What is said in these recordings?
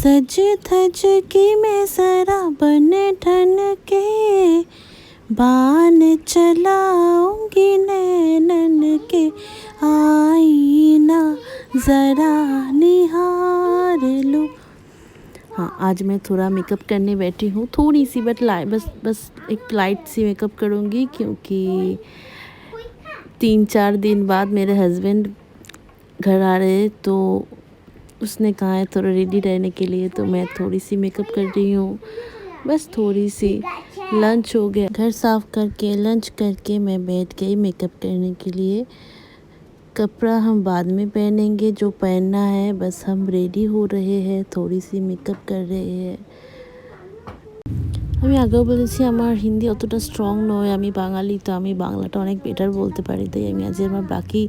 सज धज के मैं जरा बन ठन के बान चलाऊंगी नैनन के आईना ज़रा निहार लो। हाँ, आज मैं थोड़ा मेकअप करने बैठी हूँ, थोड़ी सी बट बस एक लाइट सी मेकअप करूँगी, क्योंकि 3-4 दिन बाद मेरे हस्बैंड घर आ रहे हैं, तो उसने कहा है थोड़ा रेडी रहने के लिए, तो मैं थोड़ी सी मेकअप कर रही हूँ, बस थोड़ी सी। लंच हो गया, घर साफ़ करके लंच करके मैं बैठ गई मेकअप करने के लिए। कपड़ा हम बाद में पहनेंगे, जो पहनना है बस हम रेडी हो रहे हैं, थोड़ी सी मेकअप कर रहे हैं। আমি আগেও বলেছি আমার হিন্দি অতটা স্ট্রং নয়, আমি বাঙালি, তো আমি বাংলাটা অনেক বেটার বলতে পারি, তাই আমি আজ আমার বাকি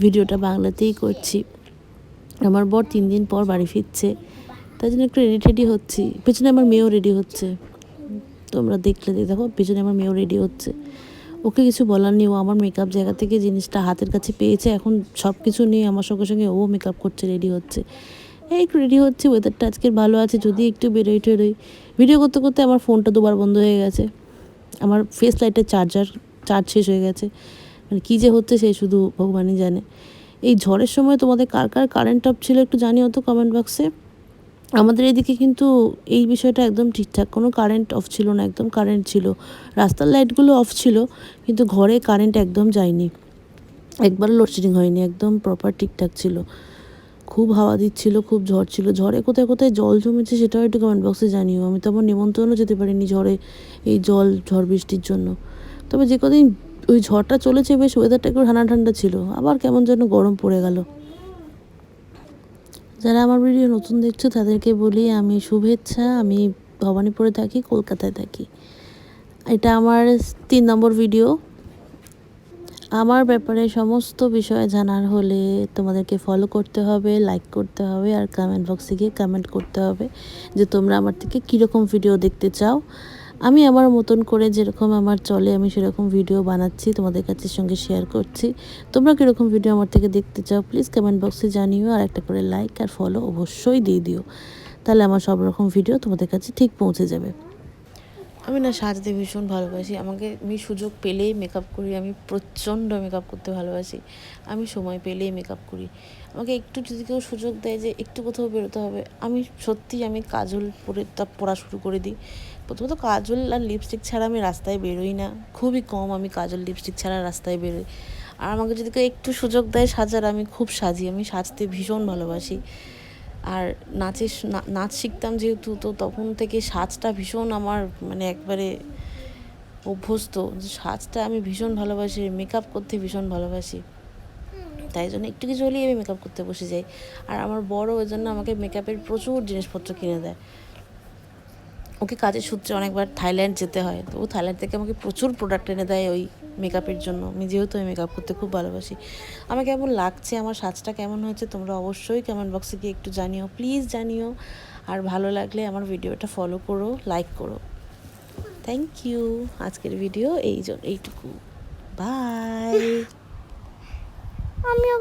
ভিডিওটা বাংলাতেই করছি। আমার বর 3 দিন পর বাড়ি ফিরছে, তাই জন্য একটু রেডি টেডি হচ্ছি। পেছনে আমার মেয়েও রেডি হচ্ছে, তোমরা দেখলে দেখো পেছনে আমার মেয়েও রেডি হচ্ছে। ওকে কিছু বলার নেই, ও আমার মেকআপ জায়গা থেকে জিনিসটা হাতের কাছে পেয়েছে, এখন সব কিছু নিয়ে আমার সঙ্গে সঙ্গে ও মেকআপ করছে, রেডি হচ্ছে। এই একটু রেডি হচ্ছে, ওয়েদারটা আজকের ভালো আছে, যদি একটু বেরোই টেরোই। ভিডিও করতে করতে আমার ফোনটা দুবার বন্ধ হয়ে গেছে, আমার ফেস লাইটের চার্জ শেষ হয়ে গেছে, মানে কী যে হচ্ছে সে শুধু ভগবানই জানে। এই ঝড়ের সময় তোমাদের কার কার কারেন্ট অফ ছিল একটু জানিও তো কমেন্ট বক্সে। আমাদের এদিকে কিন্তু এই বিষয়টা একদম ঠিকঠাক, কোনো কারেন্ট অফ ছিল না, একদম কারেন্ট ছিল। রাস্তার লাইটগুলো অফ ছিল, কিন্তু ঘরে কারেন্ট একদম যায়নি, একবার লোডশেডিং হয়নি, একদম প্রপার ঠিকঠাক ছিল। খুব হাওয়া দিচ্ছিল, খুব ঝড় ছিল। ঝড়ে কোথায় কোথায় জল জমেছে সেটাও একটু কমেন্ট বক্সে জানিও। আমি তো আমার নিমন্ত্রণও যেতে পারিনি ঝড়ে, এই ঝড় বৃষ্টির জন্য। তবে যে কদিন ওই ঝড়টা চলেছে বেশ ওয়েদারটা একটু ঠান্ডা ঠান্ডা ছিল, আবার কেমন যেন গরম পড়ে গেল। যারা আমার ভিডিও নতুন দেখছো তাদেরকে বলি আমি শুভেচ্ছা, আমি ভবানীপুরে থাকি, কলকাতায় থাকি। এটা আমার 3 নম্বর ভিডিও। আমার ব্যাপারে সমস্ত বিষয় জানার হলে তোমাদেরকে ফলো করতে হবে, লাইক করতে হবে, আর কমেন্ট বক্সে গিয়ে কমেন্ট করতে হবে যে তোমরা আমার থেকে কীরকম ভিডিও দেখতে চাও। আমি আমার মতন করে যেরকম আমার চলে আমি সেরকম ভিডিও বানাচ্ছি, তোমাদের কাছে সঙ্গে শেয়ার করছি। তোমরা কীরকম ভিডিও আমার থেকে দেখতে চাও প্লিজ কমেন্ট বক্সে জানিও, আর একটা করে লাইক আর ফলো অবশ্যই দিয়ে দিও, তাহলে আমার সব রকম ভিডিও তোমাদের কাছে ঠিক পৌঁছে যাবে। আমি না সাজতে ভীষণ ভালোবাসি, আমি সুযোগ পেলেই মেকআপ করি, আমি প্রচণ্ড মেকআপ করতে ভালোবাসি, আমি সময় পেলেই মেকআপ করি। আমাকে একটু যদি কেউ সুযোগ দেয় যে একটু কোথাও বেরোতে হবে, আমি কাজল পরা শুরু করে দিই। প্রথমত কাজল আর লিপস্টিক ছাড়া আমি রাস্তায় বেরোই না, খুবই কম আমি কাজল লিপস্টিক ছাড়া রাস্তায় বেরোই। আর আমাকে যদি কেউ একটু সুযোগ দেয় সাজার, আমি খুব সাজি, আমি সাজতে ভীষণ ভালোবাসি। আর নাচ শিখতাম যেহেতু, তো তখন থেকে সাজটা ভীষণ আমার মানে একবারে অভ্যস্ত, যে সাজটা আমি ভীষণ ভালোবাসি, মেকআপ করতে ভীষণ ভালোবাসি, তাই জন্য একটু কিছু হলেই আমি মেকআপ করতে বসে যাই। আর আমার বড় ওই জন্য আমাকে মেকআপের প্রচুর জিনিসপত্র কিনে দেয়। ওকে কাজের সূত্রে অনেকবার থাইল্যান্ড যেতে হয়, তো ও থাইল্যান্ড থেকে আমাকে প্রচুর প্রোডাক্ট এনে দেয় ওই মেকআপের জন্য। যেহেতু আমি মেকআপ করতে খুব ভালোবাসি। আমার কেমন লাগছে, আমার সাজটা কেমন হয়েছে তোমরা অবশ্যই কমেন্ট বক্সে গিয়ে একটু জানিও, প্লিজ জানিও। আর ভালো লাগলে আমার ভিডিওটা ফলো করো, লাইক করো। Thank you. আজকের ভিডিও এইটুকু। বাই। আমিও